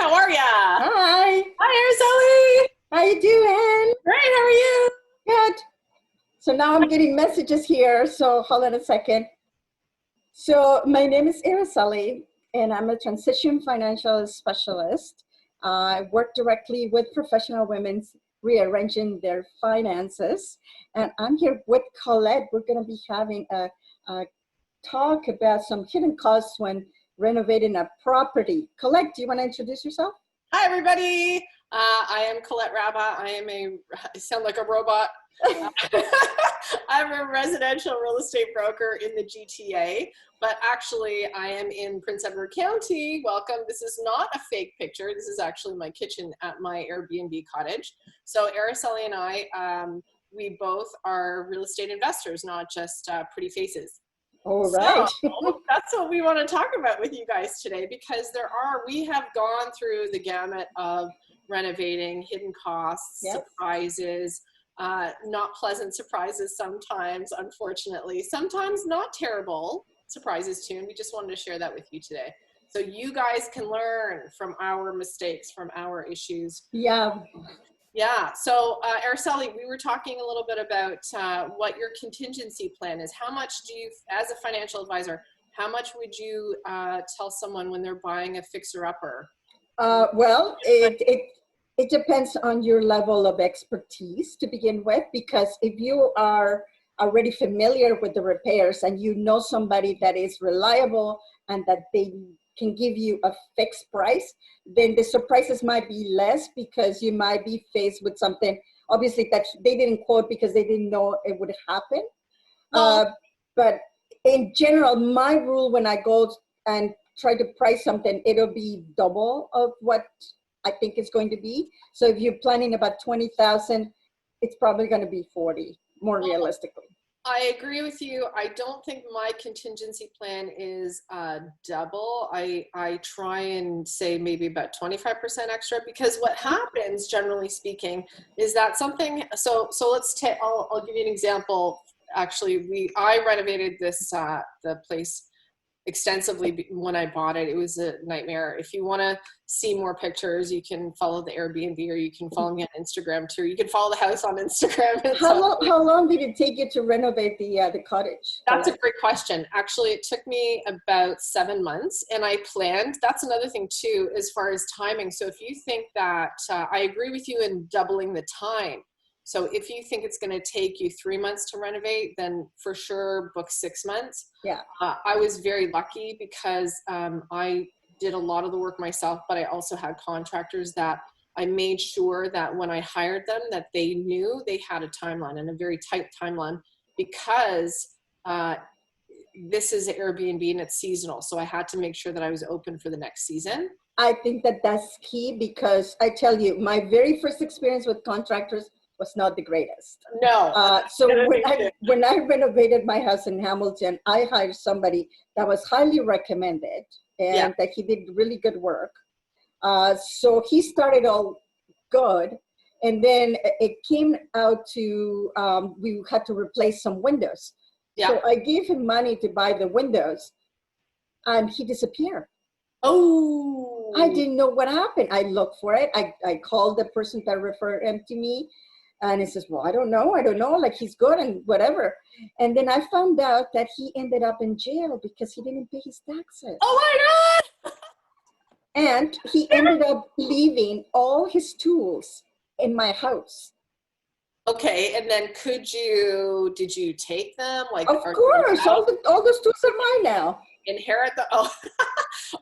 how are ya? Hi. Hi, Araceli. How you doing? Great, how are you? Good. So now I'm getting messages here. So hold on a second. So my name is Araceli, and I'm a transition financial specialist. I work directly with professional women rearranging their finances. And I'm here with Colette. We're going to be having a talk about some hidden costs when renovating a property. Colette, do you want to introduce yourself? Hi, everybody. I am Colette Rabba. I sound like a robot. I'm a residential real estate broker in the GTA, but actually I am in Prince Edward County. Welcome. This is not a fake picture. This is actually my kitchen at my Airbnb cottage. So Araceli and I, we both are real estate investors, not just pretty faces. All right. So that's what we want to talk about with you guys today, because we have gone through the gamut of renovating, hidden costs, Yes. surprises, not pleasant surprises sometimes, unfortunately, sometimes not terrible surprises too. And we just wanted to share that with you today. So you guys can learn from our mistakes, from our issues. Yeah. Yeah. So Araceli, we were talking a little bit about what your contingency plan is. How much do you, as a financial advisor, how much would you tell someone when they're buying a fixer-upper? Well, it depends on your level of expertise to begin with, because if you are already familiar with the repairs and you know somebody that is reliable and that they can give you a fixed price, then the surprises might be less, because you might be faced with something obviously that they didn't quote because they didn't know it would happen. But in general, my rule when I go and try to price something, it'll be double of what I think it's going to be. So if you're planning about 20,000, it's probably going to be 40 more realistically. I agree with you. I don't think my contingency plan is double. I try and say maybe about 25% extra, because what happens, generally speaking, is that something, so let's take, I'll give you an example. Actually, I renovated this, the place extensively when I bought it. It was a nightmare. If you want to see more pictures, you can follow the Airbnb, or you can follow me on Instagram too. You can follow the house on Instagram. How long did it take you to renovate the cottage? That's a great question. Actually, it took me about 7 months, and I planned. That's another thing too, as far as timing. So if you think that, I agree with you in doubling the time. So if you think it's going to take you 3 months to renovate, then for sure book 6 months. Yeah. I was very lucky because I did a lot of the work myself, but I also had contractors that I made sure that when I hired them, that they knew they had a timeline, and a very tight timeline, because this is an Airbnb and it's seasonal. So I had to make sure that I was open for the next season. I think that that's key, because I tell you, my very first experience with contractors was not the greatest. No. So when I renovated my house in Hamilton, I hired somebody that was highly recommended, and that he did really good work. So he started all good, and then it came out to, we had to replace some windows. Yeah. So I gave him money to buy the windows, and he disappeared. Oh. I didn't know what happened. I looked for it. I called the person that referred him to me, and he says, well, I don't know, like he's good and whatever. And then I found out that he ended up in jail because he didn't pay his taxes. Oh my God! And he ended up leaving all his tools in my house. Okay, and then did you take them? Like, of course, all those tools are mine now. Inherit the, oh.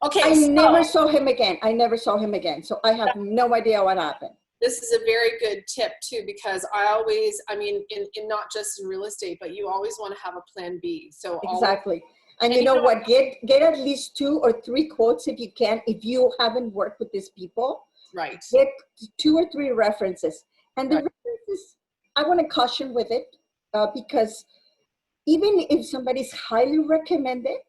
Okay. I never saw him again. So I have no idea what happened. This is a very good tip too, because I mean, in not just in real estate, but you always want to have a plan B. So exactly. And you know what? Get at least 2 or 3 quotes if you can. If you haven't worked with these people, right? Get 2 or 3 references. And the references, I want to caution with it, because even if somebody's highly recommended,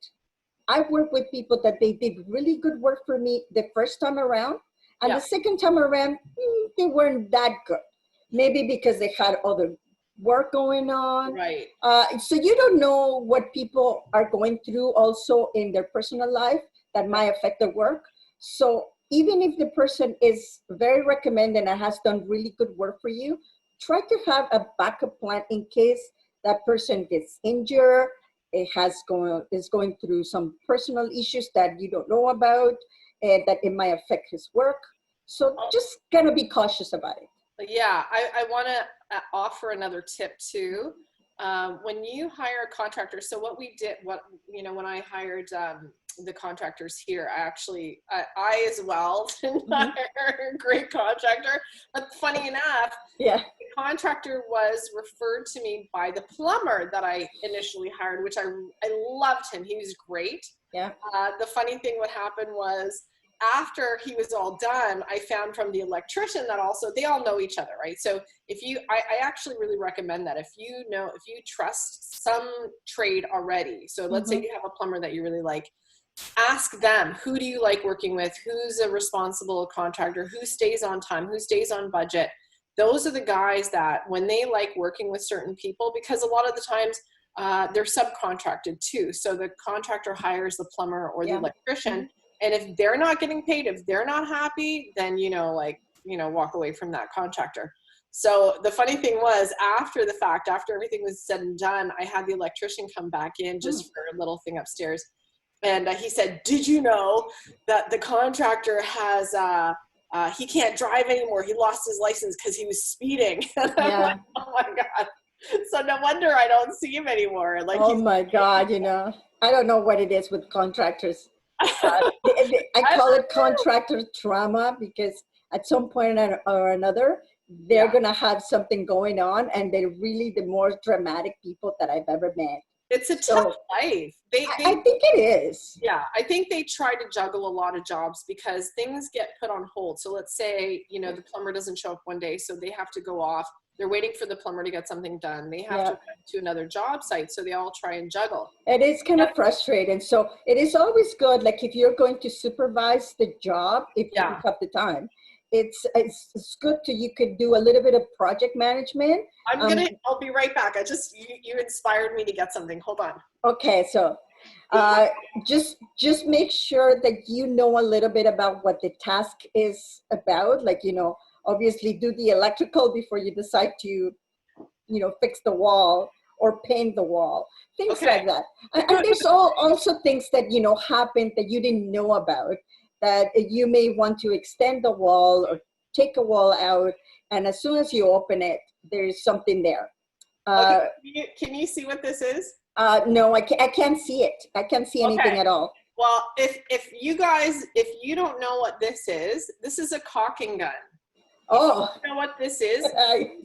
I work with people that they did really good work for me the first time around, and the second time around, they weren't that good. Maybe because they had other work going on. Right. So you don't know what people are going through also in their personal life that might affect their work. So even if the person is very recommended and has done really good work for you, try to have a backup plan in case that person gets injured, is going through some personal issues that you don't know about, and that it might affect his work. So just gotta be cautious about it. Yeah, I want to offer another tip too. When you hire a contractor, so what we did, when I hired the contractors here, I as well didn't hire a great contractor. But funny enough, yeah, the contractor was referred to me by the plumber that I initially hired, which I loved him. He was great. Yeah. The funny thing what happened was, after he was all done, I found from the electrician that also, they all know each other, right? So I actually really recommend that if you trust some trade already. So let's say you have a plumber that you really like, ask them, who do you like working with? Who's a responsible contractor? Who stays on time? Who stays on budget? Those are the guys that when they like working with certain people, because a lot of the times they're subcontracted too. So the contractor hires the plumber or the electrician. And if they're not getting paid, if they're not happy, then, walk away from that contractor. So the funny thing was, after the fact, after everything was said and done, I had the electrician come back in just for a little thing upstairs. And he said, did you know that the contractor has, he can't drive anymore. He lost his license because he was speeding. And I'm like, oh my God. So no wonder I don't see him anymore. Like, oh my God, I don't know what it is with contractors. I call it contractor trauma, because at some point or another, they're going to have something going on, and they're really the more dramatic people that I've ever met. It's a tough life. I think it is. Yeah, I think they try to juggle a lot of jobs because things get put on hold. So let's say, the plumber doesn't show up one day, so they have to go off. They're waiting for the plumber to get something done. They have to go to another job site, so they all try and juggle. It is kind of frustrating. So it is always good, like if you're going to supervise the job, if you have the time, it's good you could do a little bit of project management. I'll be right back. You inspired me to get something. Hold on. Okay, so just make sure that you know a little bit about what the task is about. Like, obviously do the electrical before you decide to, fix the wall or paint the wall, things like that. And there's also things that, happen that you didn't know about, that you may want to extend the wall or take a wall out. And as soon as you open it, there's something there. Can you see what this is? No, I can't see it. I can't see anything at all. Well, if you don't know what this is a caulking gun. Oh, you know what this is?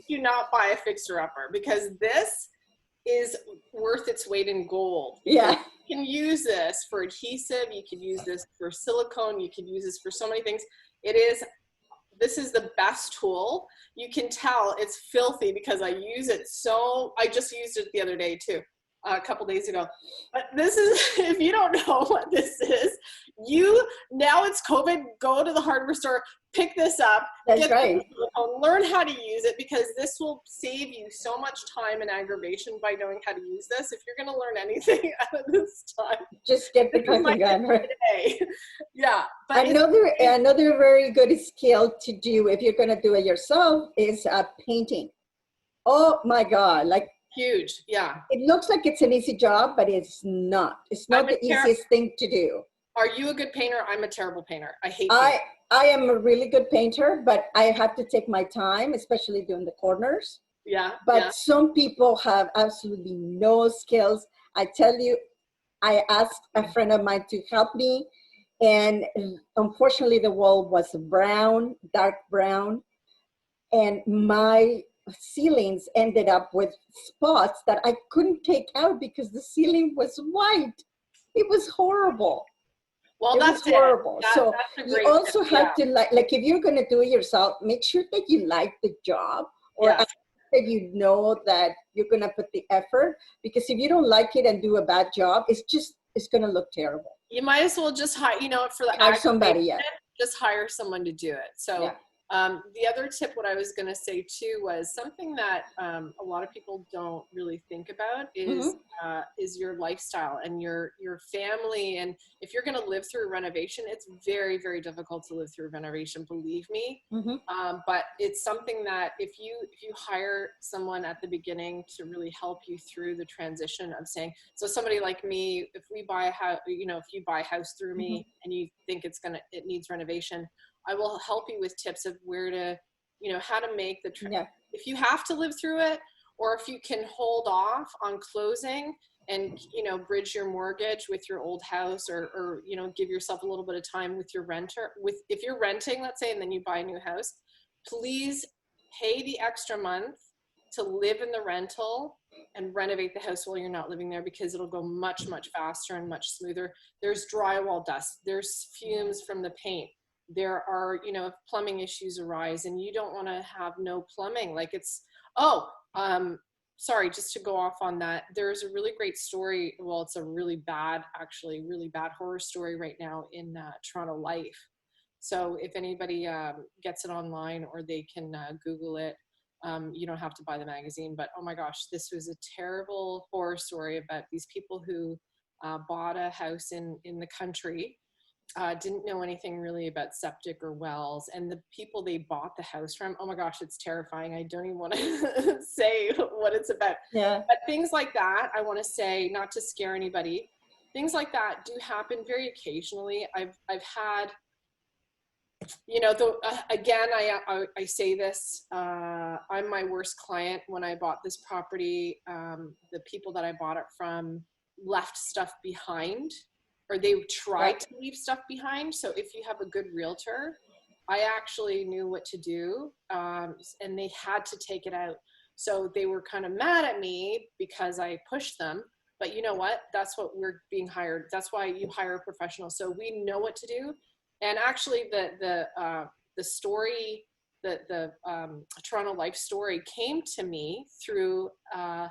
Do not buy a fixer-upper, because this is worth its weight in gold. Yeah. You can use this for adhesive. You can use this for silicone. You can use this for so many things. This is the best tool. You can tell it's filthy because I use it I just used it the other day too, a couple days ago. But this is, if you don't know what this is, now it's COVID, go to the hardware store, pick this up, That's right. Learn how to use it, because this will save you so much time and aggravation by knowing how to use this. If you're going to learn anything out of this time, just get the caulking gun. Right? Yeah. But another very good skill to do if you're going to do it yourself is painting. Oh my God. Like, huge. Yeah. It looks like it's an easy job, but it's not. It's not the easiest thing to do. Are you a good painter? I'm a terrible painter. I hate painting. I am a really good painter, but I have to take my time, especially doing the corners. Yeah. But some people have absolutely no skills. I tell you, I asked a friend of mine to help me, and unfortunately the wall was brown, dark brown, and my ceilings ended up with spots that I couldn't take out because the ceiling was white. It was horrible. Well, that's horrible. So you also have to like if you're going to do it yourself, make sure that you like the job, or that you know that you're going to put the effort, because if you don't like it and do a bad job, it's going to look terrible. You might as well just hire, for the hire somebody. Just hire someone to do it. So The other tip, what I was going to say too, was something that a lot of people don't really think about is your lifestyle and your family. And if you're going to live through a renovation, it's very, very difficult to live through a renovation, believe me. But it's something that if you hire someone at the beginning to really help you through the transition of saying, so somebody like me, if we buy a house, you know, if you buy a house through me and you think it needs renovation, I will help you with tips of where to, you know, how to make the if you have to live through it, or if you can hold off on closing and, you know, bridge your mortgage with your old house, or you know, give yourself a little bit of time with your renter. If you're renting, let's say, and then you buy a new house, please pay the extra month to live in the rental and renovate the house while you're not living there, because it'll go much, much faster and much smoother. There's drywall dust, there's fumes from the paint. There are, you know, if plumbing issues arise and you don't want to have no plumbing, like it's, sorry, just to go off on that, there's a really great story. Well, it's a really bad horror story right now in Toronto Life. So if anybody gets it online, or they can Google it, you don't have to buy the magazine, but oh my gosh, this was a terrible horror story about these people who bought a house in the country. Didn't know anything really about septic or wells, and the people they bought the house from, oh my gosh, it's terrifying. I don't even want to say what it's about. But things like that, I want to say, not to scare anybody, things like that do happen very occasionally. I've had, you know, again, I say this, I'm my worst client. When I bought this property, the people that I bought it from left stuff behind, or they tried to leave stuff behind. So if you have a good realtor, I actually knew what to do, and they had to take it out. So they were kind of mad at me because I pushed them. But you know what? That's what we're being hired. That's why you hire a professional. So we know what to do. And actually, the story, the Toronto Life story, came to me through a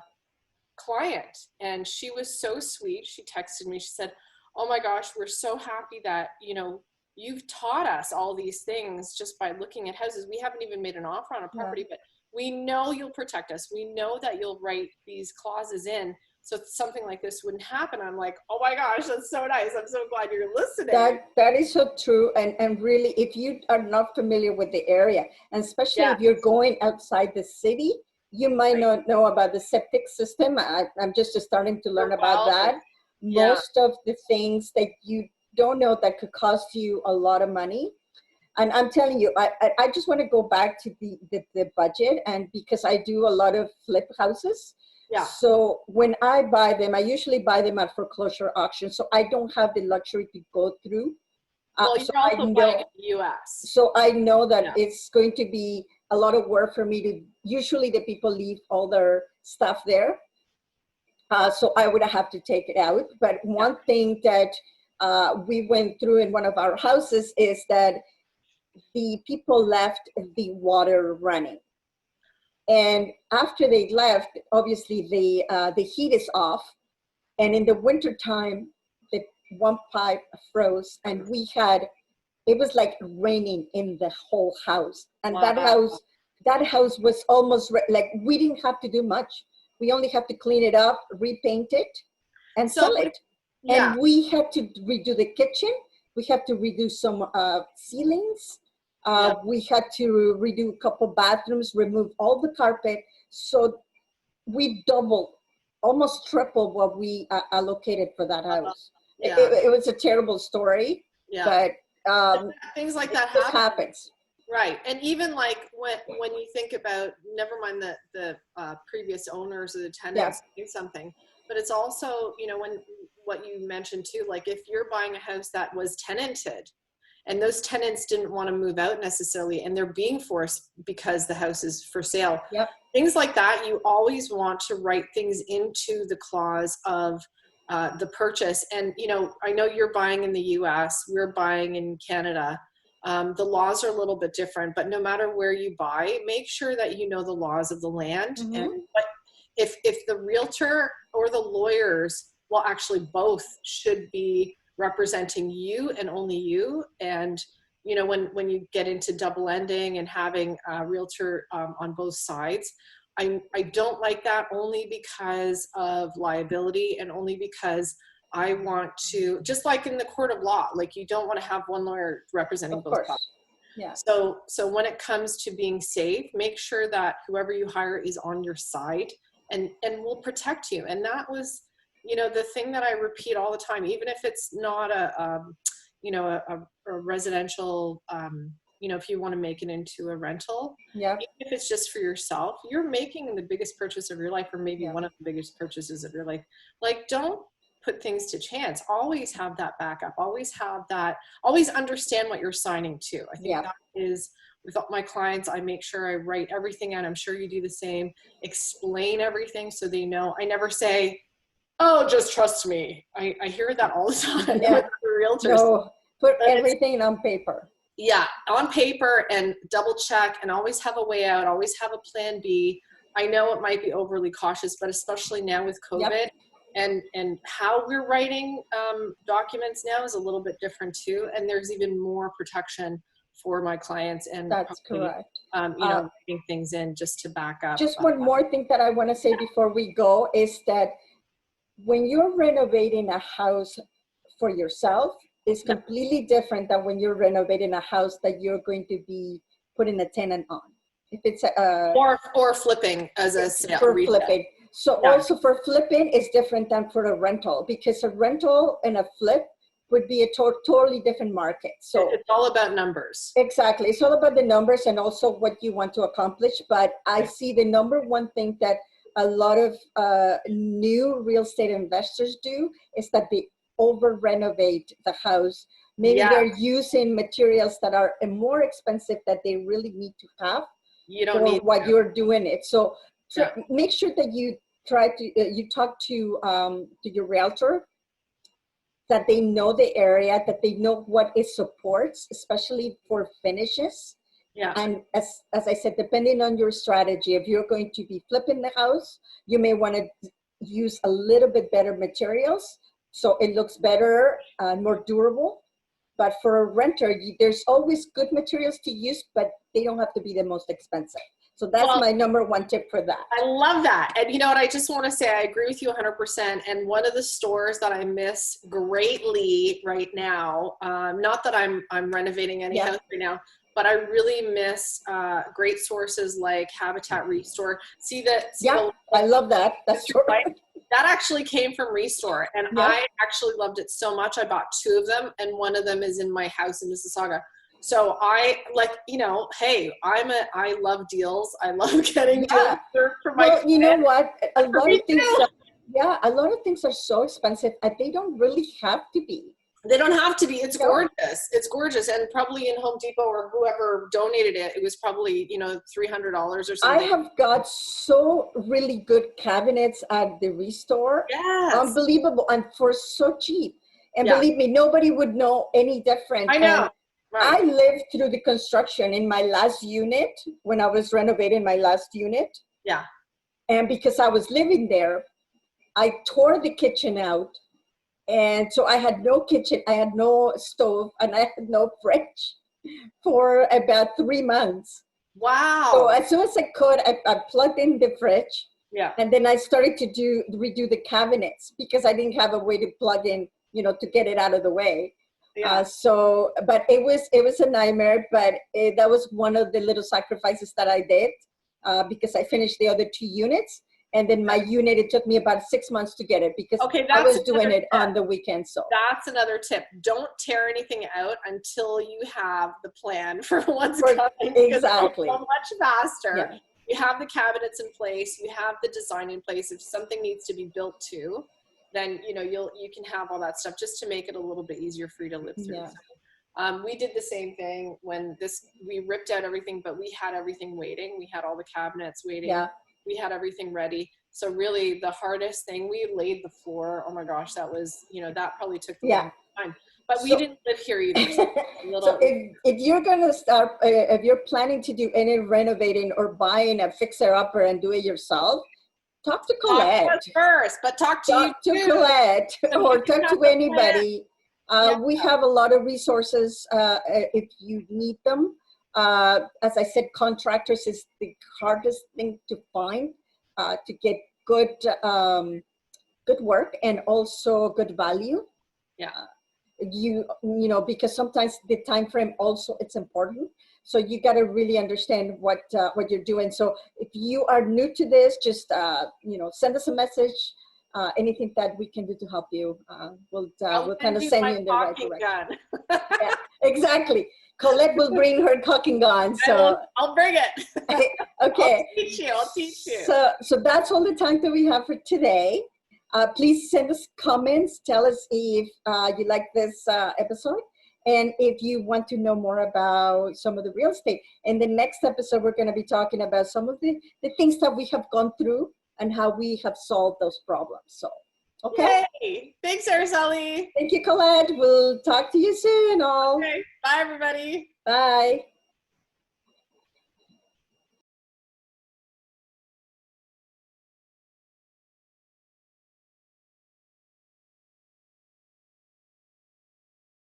client, and she was so sweet. She texted me. She said, oh my gosh, we're so happy that, you know, you've taught us all these things just by looking at houses. We haven't even made an offer on a property, but we know you'll protect us. We know that you'll write these clauses in, so something like this wouldn't happen. I'm like, oh my gosh, that's so nice. I'm so glad you're listening. That is so true. And really, if you are not familiar with the area, and especially if you're going outside the city, you might not know about the septic system. I'm just starting to learn about that. Most of the things that you don't know that could cost you a lot of money. And I'm telling you, I just want to go back to the budget, and because I do a lot of flip houses. So when I buy them, I usually buy them at foreclosure auctions. So I don't have the luxury to go through. Well, you're also buying in the US. So I know that it's going to be a lot of work for me to, usually the people leave all their stuff there. So I would have to take it out. But one thing that we went through in one of our houses is that the people left the water running. And after they left, obviously the heat is off. And in the wintertime, the one pipe froze, and it was like raining in the whole house. And that house was almost like, we didn't have to do much. We only have to clean it up, repaint it, and sell it. And we had to redo the kitchen. We had to redo some ceilings. We had to redo a couple bathrooms, remove all the carpet. So we doubled, almost tripled what we allocated for that house. It was a terrible story, but things like that happens. Right. And even like when you think about, never mind the previous owners or the tenants doing something, but it's also, you know, what you mentioned too, like if you're buying a house that was tenanted and those tenants didn't want to move out necessarily, and they're being forced because the house is for sale. Things like that, you always want to write things into the clause of the purchase. And, you know, I know you're buying in the US, we're buying in Canada. The laws are a little bit different, but no matter where you buy, make sure that you know the laws of the land. And if the realtor or the lawyers, well, actually both should be representing you and only you. And you know, when you get into double ending and having a realtor on both sides, I don't like that, only because of liability, and only because I want to, just like in the court of law, like you don't want to have one lawyer representing both sides. Yeah. So when it comes to being safe, make sure that whoever you hire is on your side and will protect you. And that was, you know, the thing that I repeat all the time, even if it's not you know, a residential, you know, if you want to make it into a rental, yeah, even if it's just for yourself, you're making the biggest purchase of your life, or maybe one of the biggest purchases of your life. Like, don't put things to chance. Always have that backup. Always have that. Always understand what you're signing to. I think that is, with all my clients, I make sure I write everything out. I'm sure you do the same. Explain everything so they know. I never say, oh, just trust me. I hear that all the time. Yeah. Realtors. No, put everything on paper. Yeah, on paper, and double check, and always have a way out. Always have a plan B. I know it might be overly cautious, but especially now with COVID and how we're writing documents now is a little bit different too. And there's even more protection for my clients. And that's correct. You know, writing things in just to back up. Just one more thing that I want to say before we go is that when you're renovating a house for yourself, it's completely different than when you're renovating a house that you're going to be putting a tenant on. If it's or flipping as a sale. For flipping. So also for flipping is different than for a rental, because a rental and a flip would be a totally different market. So it's all about numbers. Exactly. It's all about the numbers and also what you want to accomplish. But I see the number one thing that a lot of new real estate investors do is that they over renovate the house. Maybe they're using materials that are more expensive that they really need to have. You don't need what you're doing it. So make sure that you try to you talk to your realtor, that they know the area, that they know what it supports, especially for finishes. Yeah. And as I said, depending on your strategy, if you're going to be flipping the house, you may want to use a little bit better materials so it looks better and more durable. But for a renter, there's always good materials to use, but they don't have to be the most expensive. So that's my number one tip for that. I love that. And you know what, I just want to say, I agree with you 100%. And one of the stores that I miss greatly right now, not that I'm renovating any house right now, but I really miss great sources like Habitat Restore. I love that. That's right. That actually came from Restore, and I actually loved it so much. I bought 2 of them, and one of them is in my house in Mississauga. So I you know, hey, I love deals. I love getting deals for my you know what? A lot of things are so expensive, and they don't really have to be. They don't have to be. It's gorgeous. It's gorgeous. And probably in Home Depot or whoever donated it, it was probably, you know, $300 or something. I have got so really good cabinets at the Restore. Yes. Unbelievable. And for so cheap. And believe me, nobody would know any different. I know. I lived through the construction in my last unit when I was renovating my last unit. Yeah. And because I was living there, I tore the kitchen out. And so I had no kitchen, I had no stove, and I had no fridge for about 3 months. Wow. So as soon as I could, I plugged in the fridge. Yeah. And then I started to redo the cabinets because I didn't have a way to plug in, you know, to get it out of the way. Yeah. But it was a nightmare, but that was one of the little sacrifices that I did because I finished the other 2 units. And then my unit, it took me about 6 months to get it because I was doing it on the weekend. So that's another tip. Don't tear anything out until you have the plan for what's coming. Exactly. So much faster. Yeah. You have the cabinets in place. You have the design in place. If something needs to be built too, then you know you can have all that stuff just to make it a little bit easier for you to live through. Yeah. We did the same thing when we ripped out everything, but we had everything waiting. We had all the cabinets waiting. Yeah. We had everything ready. So really the hardest thing, we laid the floor. Oh my gosh, that was, you know, that probably took the longest time. But we didn't live here either. So if you're going to start, if you're planning to do any renovating or buying a fixer-upper and do it yourself, talk to Colette. Talk to us first, but talk to Colette or talk to anybody We have a lot of resources if you need them. As I said, contractors is the hardest thing to find to get good good work and also good value. Yeah. You know, because sometimes the time frame also it's important. So you got to really understand what you're doing. So if you are new to this, just you know, send us a message. Anything that we can do to help you, we'll kind of send you in the right direction. Yeah, exactly. Colette will bring her cooking gun. So I'll bring it. Okay. I'll teach you. So that's all the time that we have for today. Please send us comments. Tell us if you like this episode and if you want to know more about some of the real estate. In the next episode, we're going to be talking about some of the things that we have gone through and how we have solved those problems. So, okay. Yay. Thanks, Araceli. Thank you, Colette. We'll talk to you soon, all. Okay. Bye, everybody. Bye.